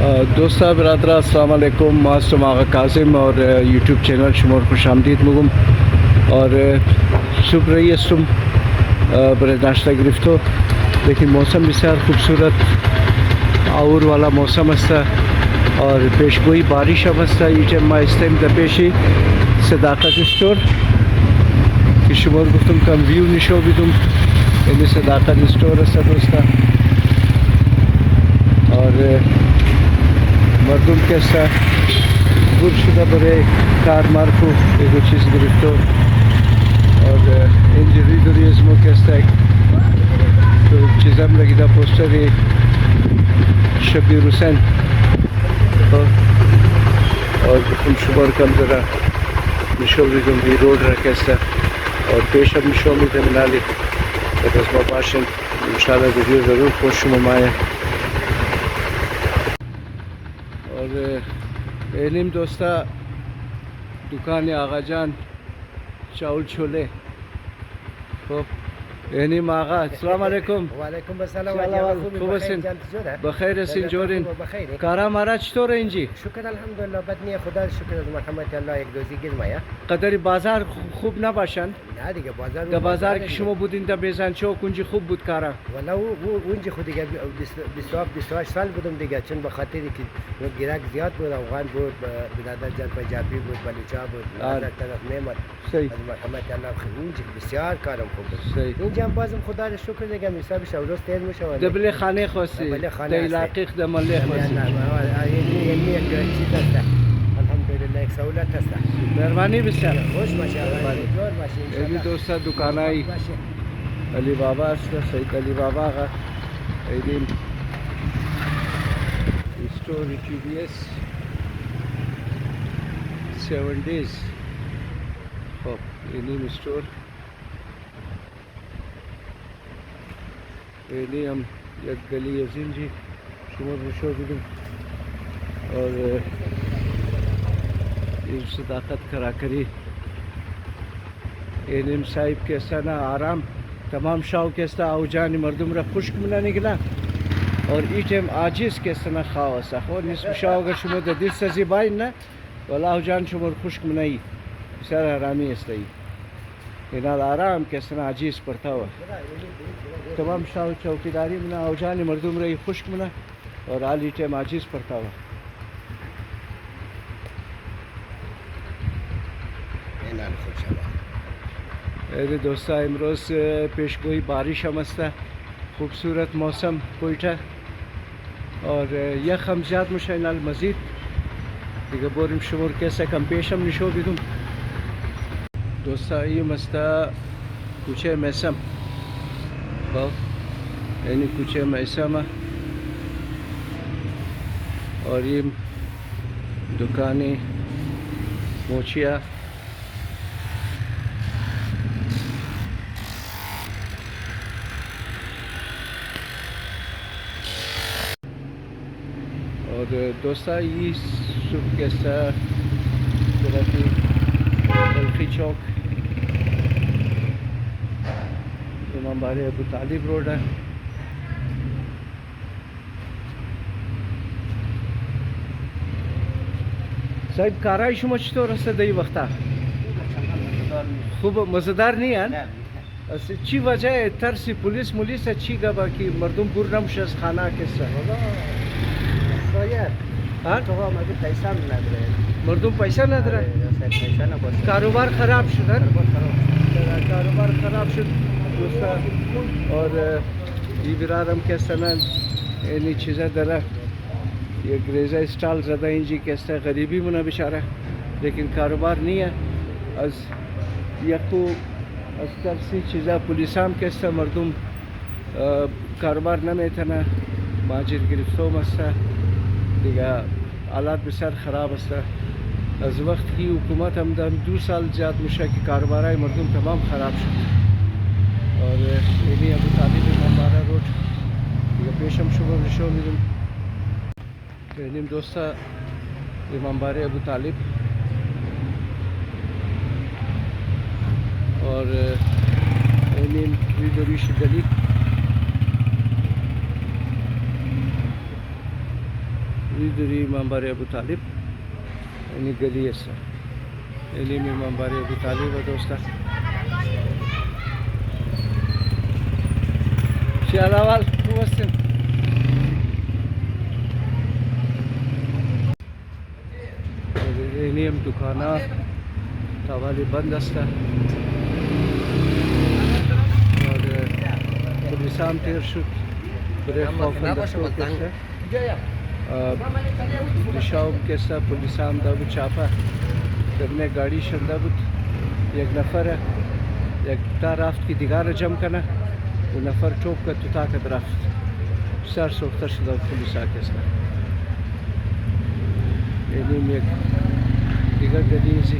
दोस्त बरदरा अस्सलाम वालेकुम। मास्टर आगा कासिम और यूट्यूब चैनल शुमार खुश आमदीद मुगम और सुबह रही तुम बड़े नाश्ता गिरफ्त हो। लेकिन मौसम बसार खूबसूरत आउर वाला मौसम हस्ता और पेशगोई बारिश हस्ता ये इस्तेम दपेशी सदाकत स्टोर कि शुमार गुफ्तुम कम व्यू निशो भी तुम इन सदाकत स्टोर हस्ता दोस्ता और मरदुम कैसा गुरशुदा बड़े कार मार्को एक चीज़ गिरफ्त हो और इंजरी दुरीज़मो कैसा है तो चीज़म लगी था पोस्टर है शबीर हुसैन और तुम शुबर कम ज़रा मिशो भी तुम भी रोड रहा कैसा और पेश अब मिशो में थे मिला ली तो रस्मा पाशन इंशाल्लाह वीडियो ज़रूर खुश ममाए और एलिम दोस्ता दुकान आगा जान चावल छोले तो एनिम आगा अस्सलाम वालेकुम। वालेकुम अस्सलाम बखैर सिंजोरिन कारा मारा चतोर इंजी शुक्र अल्हम्दुलिल्लाह बदनी खुदा शुक्र रहमत अल्लाह एक दोजी गिरमाया कदरी बाजार खूब ना बाशन ना दिगे बाजार द बाजार की शुमा बुदिन द बेजान चो कुंजी खूब बुद कारा वला वो उंजी खुदी के बिस्वाब साल बुदम दिगे चुन बखातिर की वो गिराक जियाद बुद अफगान बुद बिरादर जन पंजाबी बुद बलूचा बुद आदर तरफ नेमत सही रहमत अल्लाह उंजी बिस्यार कारम खूब सही जब बाज़म खुदा का शुक्र है कि हम सब शौरों तेज में शौर दबले खाने खोसी ते इलाके द मल्ले खोसी ये एक अच्छी तरह अल्हम्दुलिल्लाह एक सहूलत है मेहरबानी बिस्यार खुश माशाअल्लाह जोर माशाअल्लाह ये भी दोस्ता दुकान आई अली बाबा सही अली बाबा का एदिन स्टोर टीवीएस 7 days हो एदिन स्टोर पहले हम एक गली यजीन जी शुमर विशो भी और इस सदाकत करा करी एनिम साहिब कैसा ना आराम तमाम शाह कैसा आउजान मरदुम रख खुश्क मना निकला और ई टाइम आजिज कैसा ना खाओ और इस शाह अगर शुमर दिल सजी बाइन ना वाला आउजान शुमर खुश्क मनाई सारा आरामी इस्ताई इनाल आराम कैसा ना आजिज पड़ता हुआ तमाम शाह चौकीदारी मना आउजान मरदुम रही खुश्क मना और आली टाइम आजिज पड़ता हुआ अरे दोस्ता इमरोज़ पेश गोई बारिश हमस्ता खूबसूरत मौसम कोयटा और यह हमजात मुशाइनाल मज़ीद दिगे बोरिम शुमर कैसा कम पेशम निशो भी तुम दोस्ता ये मस्ता कुछ मैसम यानी कुछ मैसम और ये दुकानें मोचिया और दोस्ता ये सुबह कैसा बल्खी चौक हमारे अबू तालिब रोड है साहिब काराई शुमच तो रस्ते दई वक्ता खूब मज़ेदार नहीं है अच्छी वजह है तरसी पुलिस मुलिस अच्छी गबा की मरदुमपुर नमशस खाना किस्सा हाँ तो हम अभी पैसा मिला रहे मरदुम पैसा ना दे रहा पैसा ना बस कारोबार ख़राब शुदा कारोबार ख़राब शुद दोस्ता और ये बिरारम के सनन यानी चीज़ें दरा ये ग्रेजा स्टाल ज़्यादा इंजी कैसा गरीबी मुना बेचारा लेकिन कारोबार नहीं है अज यको अस्तर सी चीज़ा पुलिसाम कैसा मरदुम कारोबार न में था ना माजिर गिरफ्तो मस्ता दिगा हालात बेसार ख़राब हस्ता अज वक्त की हुकूमत हम 2 साल ज़्यादा मुशा की कारोबार मरदुम तमाम ख़राब शुद और ये अबू तालिब इमामबाड़ा रोड ये पेशम शुगर शो मिलूँ एनिम दोस्ता इमामबाड़े अबू तालिब और एनिम विदोरिश गली Ruyduri Mambari Abu Talib. Ini geli esa. Ini mi Mambari Abu Talib dosta. Şalaval kuvasın. Ini हम दुकाना तवाली बंद अस्ता और पुलिसाम तेर शुद बड़े खौफ दिशाओं के साथ पुलिसाम दाबु चापा करने गाड़ी शंदाबुत एक नफर है एक ताराफ्त की दिगार जम करना वो नफर चौक का तुता का दराफ्त सर सोख्तर शुदा पुलिसा के साथ ini में दिगर गलीज़ी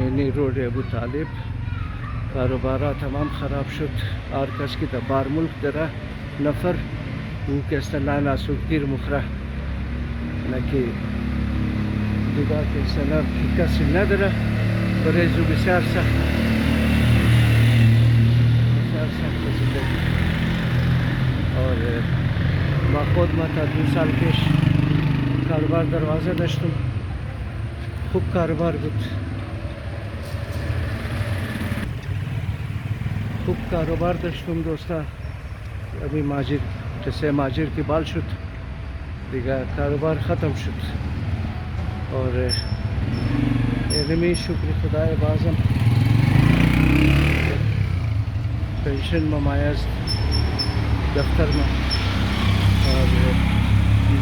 ini रोड अबू तालिब कारोबारा तमाम ख़राब शुद आरकस की दबार मुल्क दरा नफर वो कैसा लाना सुखीर मुखरा नकी दिगा के सलाम किस नदरा बरेजु बिसार सा जिंदगी और माखोद माता 2 साल पेश कारोबार दरवाज़ा दश्तुम खूब कारोबार बुत खूब कारोबार दश्तुम दोस्ता अभी माजिर जैसे माजिर की बाल शुद दिगा कारोबार ख़त्म शुद और इलमी शुक्र खुदा बाज़म पेंशन ममायज दफ्तर में और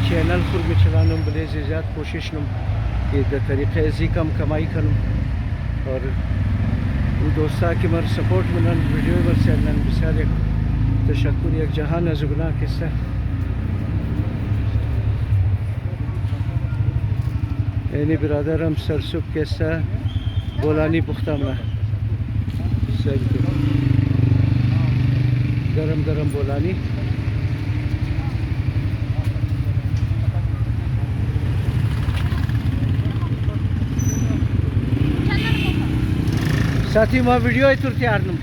चैनल खुद में चलानम बड़े ज़्यादा कोशिश नम कि तरीक़े जी कम कमाई करूँ और वो दोस्ता कि मर सपोर्ट में वीडियो पर से बिसार तशक्कुर एक जहान अजुगना किस्सा यानी बिरादर हम सरसुब किस्सा बोलानी पुख्ता में सर गरम गरम बोलानी साथी मां वीडियो है तुर तैयार नम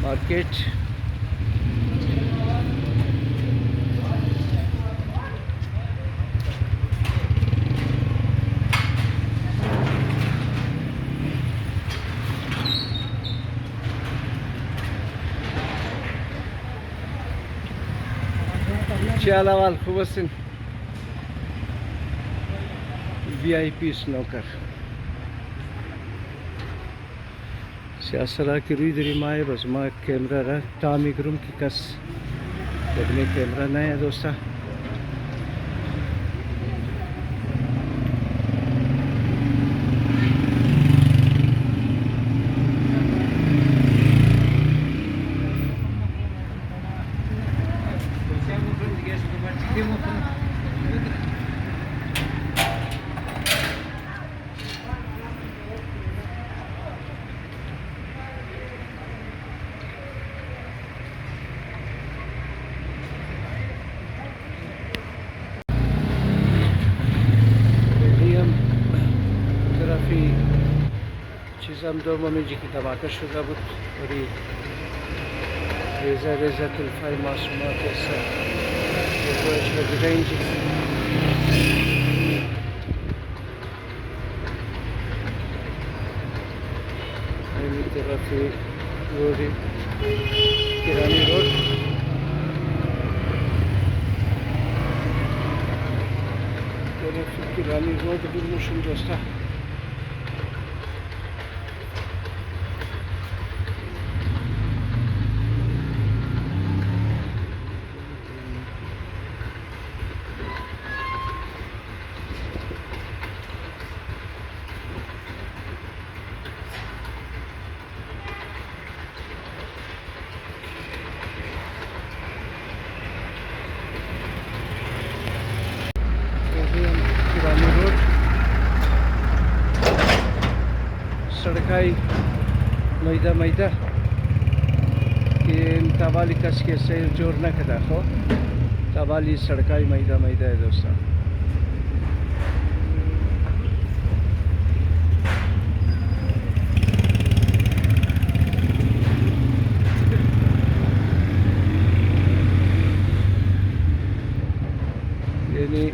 market Şalaval Kuvasın VIP snooker सियासरा की रुई दरी माए बस माँ कैमरा रहा टामी ग्रुम की कस लगने कैमरा नया है दोस्ता चीज़म दो मम्मी जी की धमाका शुदा बुत और रेज़ा रेज़ा तुल्फाई मासूमा कैसा जी तरफ रोड किरानी रोड किरानी रोड भी मुश्किल दोस्ता किरानी रोड सड़काई मैदा मैदा कि तवाली कस के से जोर न कदा खो तवाली सड़काई मैदा मैदा है दोस्तों यानी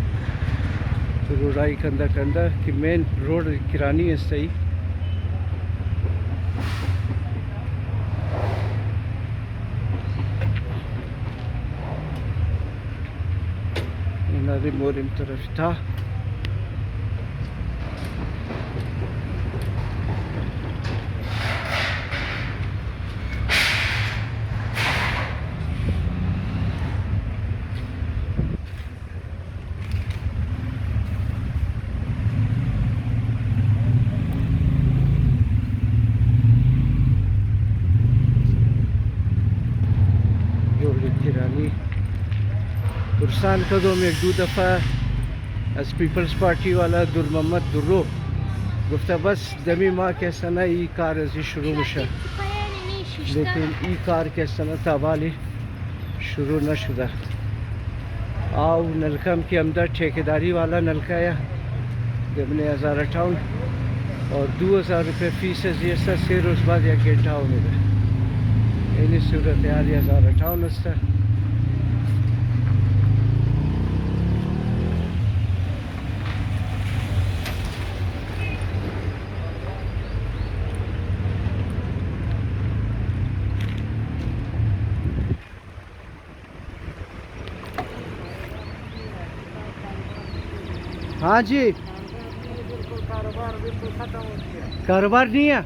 रोडाई कंदा कंदा कि मेन रोड किरानी है सही इनादी मोरिम तरफ था पुरसान कदों में एक दो दफ़ा एस पीपल्स पार्टी वाला दुर मोहम्मद दुर्रो गुफ्ता बस दमी माँ के सना ई कार अजी शुरू मुशा लेकिन ई कार के सना ताबाली शुरू न शुदा आओ नलकम के अंदर ठेकेदारी वाला नलका या दमने हज़ारा टाउन और 2000 रुपये फीस ये से रोज़ बाद या घंटा होने इन सूरत यार हज़ारा टाउन है हाँ जी कारोबार नहीं है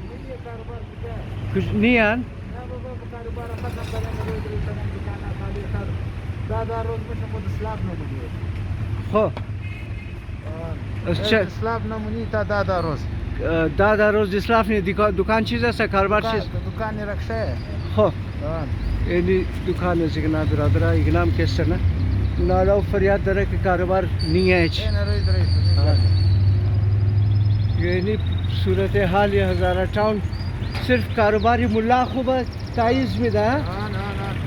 कुछ नहीं है हो अच्छा इस्लाफ नमूनी था दादा रोज इस्लाफ ने दुकान चीज़ है कारोबार चीज़ दुकान रक्षा है हो ये दुकान है जिगना बिरादरा इगनाम कैसे ना नाला फरियाद दर के कारोबार नहीं है ये नहीं सूरत हाल ये हज़ारा टाउन सिर्फ कारोबारी मुल्ला खुबा ताइज में दा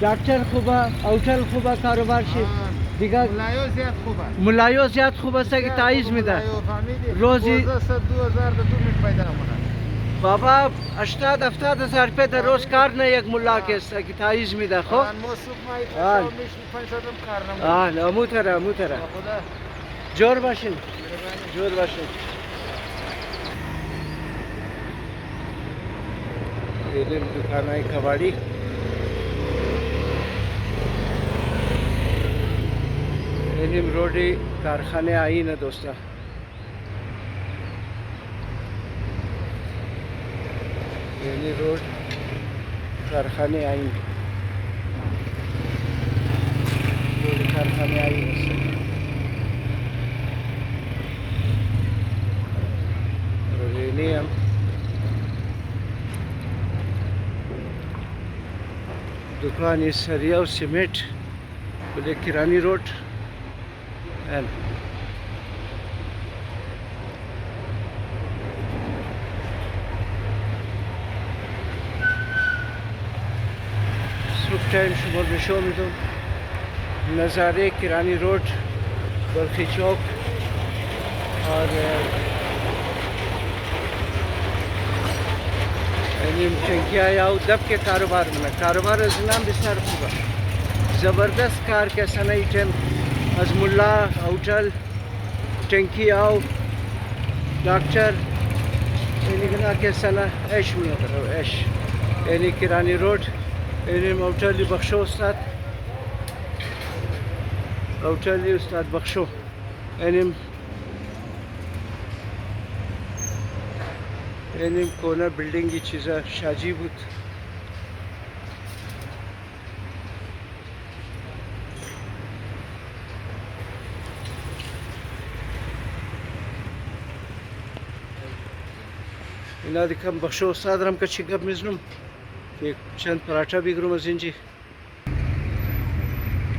डॉक्टर खुबा आउटल खुबा कारोबार से दिगा मुलायो ज़्यादा खुबा से कि ताइज में दा रोज़ी 2000 पैदा बाबा 80-70,000 रुपये तो रोज कार नहीं एक मुल्ला के ताइज में देखो हाँ मुतरा जोर बाशिन दुकान आई कबाड़ी रोडी कारखाने आई ना दोस्ता रेली रोड कारखाने आएंगे कारखाने आएंगे रेली हम दुकान इस सरिया और सीमेंट बोले किरानी रोड एंड टाइम शुमार में में तो नज़ारे किरानी रोड बरखी चौक और टंकिया या दब के कारोबार में कारोबार नाम बिस्तार होगा ज़बरदस्त कार के सनई टेम अजमुल्ला होटल टंकी आओ डॉक्टर यानी के सना ऐश में ऐश यानी किरानी रोड इन्हें औटली बख्शो उस्ताद औटली उस्ताद बख्शो इन्हें कोना बिल्डिंग की चीज़ा शाजीबुत इना दिखम बख्शो उस्ताद रम का छिकब मिज़नुम एक चंद पराठा भी करूँ मजीन जी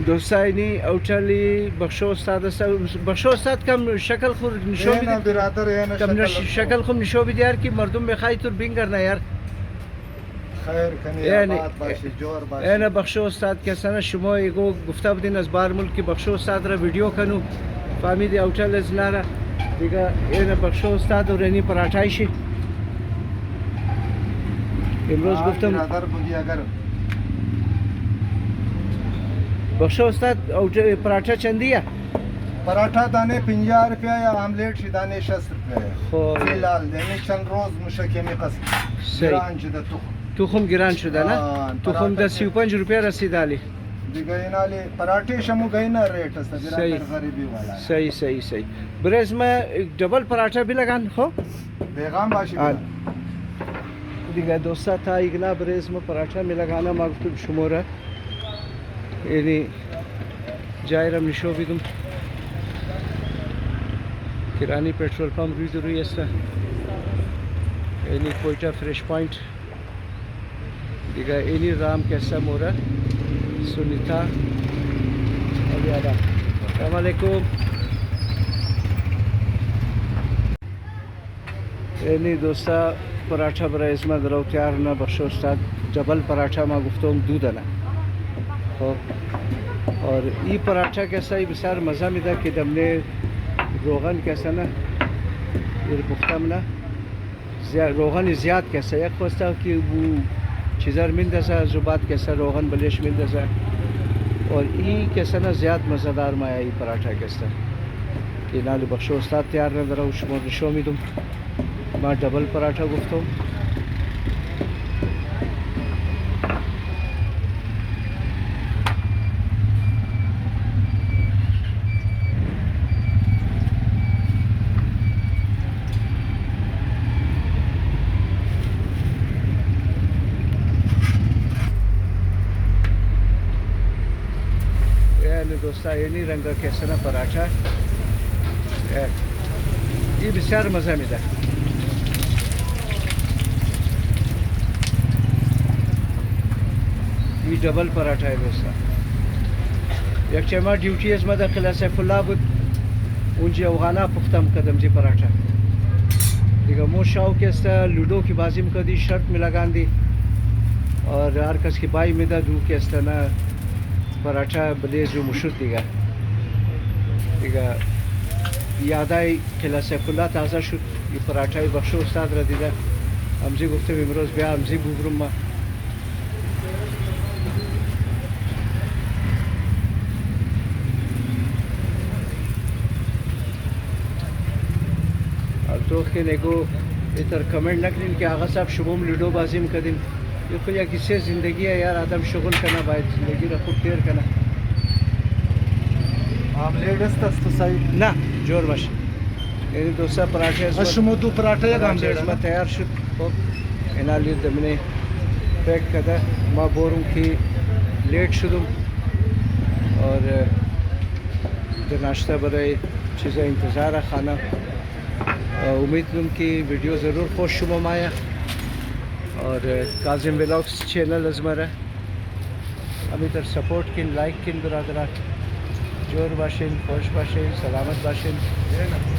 دوستانی اوتلی بخشو استاد بخشو استاد کم شکل خود نشو نه بدید برادر یه کم نشکل شکل خود نشو بدید یار که مردم بخوای تو بینگر نه یار خیر کنی یعنی- آباد باشی جور باشی اینا بخشو استاد کسانه شما یگو گفته بودین از بار ملک بخشو استاد را ویدیو کنو فهمیدی اوتل از لاره دیگه اینا بخشو استاد ورنی پراٹایشی امروز گفتم برادر بودی اگر بخشو استاد پراٹا چندیه پراठा دانه 50 روپیا یا آملیट شی دانه 60 روپیا خب فیلال دنی چند روز مشکمی قسم صحیح. گران شده تو تخم گران شده نه تخم د 35 روپیا رسیدالی دیگه اینالی پراठे شمو گینا ریٹ است صحیح. برادر غریبی والا صحیح صحیح صحیح برز में डबल पराठा भी लगान हो پیغام باشی دیگه دوستا تا ایگنا برز में पराठा में लगाना मकतूब شموره یعنی جایرم نشو بیدم کرانی پترول پمپ روی است یعنی کویتا فرش پوینت دیگه اینی رام کسا موره سونیتا علی آدم السلام علیکم یعنی دوستا پراठा برای اسم درو تیار نه بخشو استاد डबल पराठा ما گفتم دودنه خب और ये पराठा कैसा ही बसार मज़ा मिला कि दमने रोगन कैसा ना ये पुख्ता ना रोगन ज़्याद कैसा एक खोजता कि वो चीज़र मिल दसा जुबात कैसा रोगन बलिश मिल दसा और ये कैसा ना ज़्याद मज़ेदार माया ये पराठा कैसा कि नाल बख्शो उस्ताद तैयार न दरा शो में तुम माँ डबल पराठा गुफ्तो دوستا اینی رنگ कैसा ना पराठा ये بسیار मज़ा میده ये डबल पराठा आहे दोस्ता یک چما ड्यूटी از مده خلا سیف الله بود اونجا اوغانا پختم کدم جی पराठा دیگه مو شوق است لودو کی بازی میکردی شرط می لگاندی और हर कस की बाई में दू के ना पराठा बलेजो मशहूर दिगा दिगा याद आई खिला सैफुल्ला ताज़ा शुद ये पराठा ही बख्शो उस्ताद रह दिदा हमजी गुफ्ते इमरोज बिया हमजी बुबरुमा अब तो के नेगो इतर कमेंट नकलिन कि आगा साहब शुभम लूडो बाजी में कदिन ये कोई किससे ज़िंदगी है यार आदम शुगल करना भाई ज़िंदगी रखो टेर करना आमलेट است تو سای ना जोर बश यानी दोसा पराठे اشمو دو پراठه یک आमलेट آملیट तयार शुद हो इनाली दमने पैक कदा माँ बोरूं की लेट शुदुम और नाश्ता बराए चीज़ें इंतज़ार है खाना उम्मीद तुम की वीडियो ज़रूर खुश शुभ माया और काजिम व्लॉग्स चैनल अजमर है अभी तक सपोर्ट किन लाइक किन बरदरा जोर बाशिन खुश बाशिन सलामत बाशिन